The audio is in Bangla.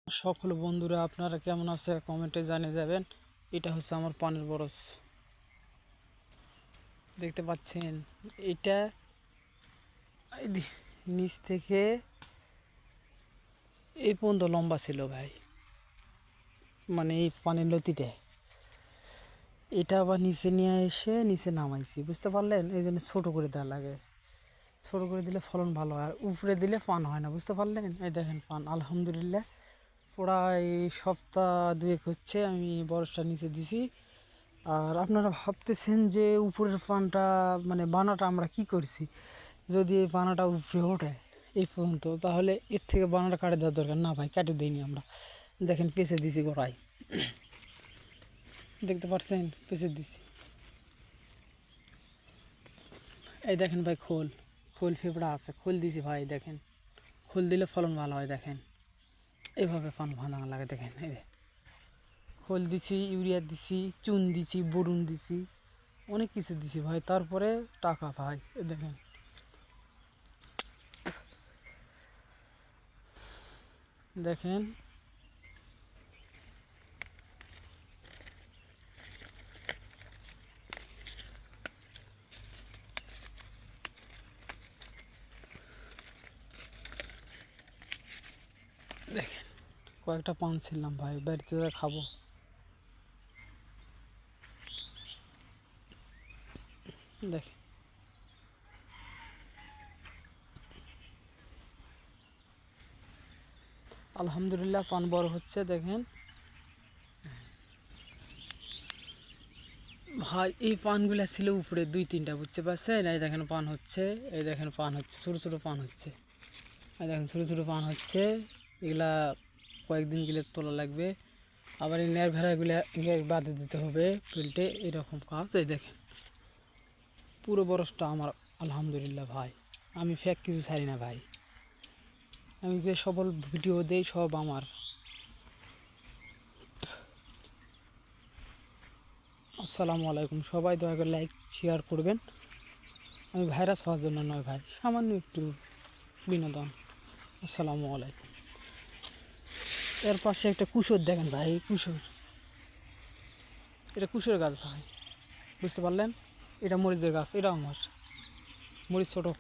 সকল বন্ধুরা আপনারা কেমন আছে কমেন্টে জানিয়ে যাবেন। এটা হচ্ছে আমার পানের বরজ, দেখতে পাচ্ছেন। এটা নিচ থেকে এই পর্যন্ত লম্বা ছিল ভাই, মানে এই পানের লতিটা। এটা আবার নিচে নিয়ে এসে নিচে নামাইছি, বুঝতে পারলেন? এই জন্য ছোটো করে দেওয়া লাগে, ছোটো করে দিলে ফলন ভালো হয়, আর উপরে দিলে পান হয় না, বুঝতে পারলেন? এই দেখেন পান আলহামদুলিল্লাহ প্রায় সপ্তাহ দুয়েক হচ্ছে আমি বরজটা নিচে দিছি। আর আপনারা ভাবতেছেন যে উপরের পানটা মানে বানাটা আমরা কি করছি, যদি এই বানাটা উপরে ওঠে এই পর্যন্ত, তাহলে এর থেকে বানাটা কাটে দেওয়ার দরকার না ভাই, কাটে দিইনি আমরা। দেখেন পেঁচে দিছি গোড়ায়, দেখতে পাচ্ছেন পেঁচে দিছি। এই দেখেন ভাই খোল খোল ফেপড়া আছে, খোল দিছি ভাই, দেখেন খোল দিলে ফলন ভালো হয়। দেখেন এইভাবে পান ভাঙা লাগে, দেখেন এই খোল দিছি, ইউরিয়া দিছি, চুন দিছি, বরুণ দিছি, অনেক কিছু দিছি ভাই, তারপরে টাকা ভাই। দেখেন দেখেন দেখেন কয়েকটা পান ছিলাম ভাই, বাড়িতে খাবো। দেখেন আলহামদুলিল্লাহ পান বড় হচ্ছে। দেখেন ভাই এই পানগুলা ছিল উপরে দুই তিনটা, বুঝতে পারছেন? এই দেখেন পান হচ্ছে, এই দেখেন পান হচ্ছে, ছোটো ছোটো পান হচ্ছে, এই দেখেন ছোটো ছোটো পান হচ্ছে। এগুলা কয়েকদিন গেলে তোলা লাগবে, আবার এই নেয়ার ভেড়াগুলা বাঁধে দিতে হবে ফিল্টে, এরকম কাজ। এই দেখেন পুরো বরসটা আমার আলহামদুলিল্লাহ ভাই, আমি ফেক কিছু ছাড়ি না ভাই, আমি যে সকল ভিডিও দেই সব আমার। আসসালামু আলাইকুম, সবাই দয়া করে লাইক শেয়ার করবেন। আমি ভাইরাস হওয়ার জন্য নয় ভাই, সামান্য একটু বিনোদন। আসসালামু আলাইকুম। এর পাশে একটা কুসর দেখেন ভাই, কুসর, এটা কুসরের গাছ ভাই, বুঝতে পারলেন? এটা মরিচের গাছ, এটা আমার মরিচ ছোটো।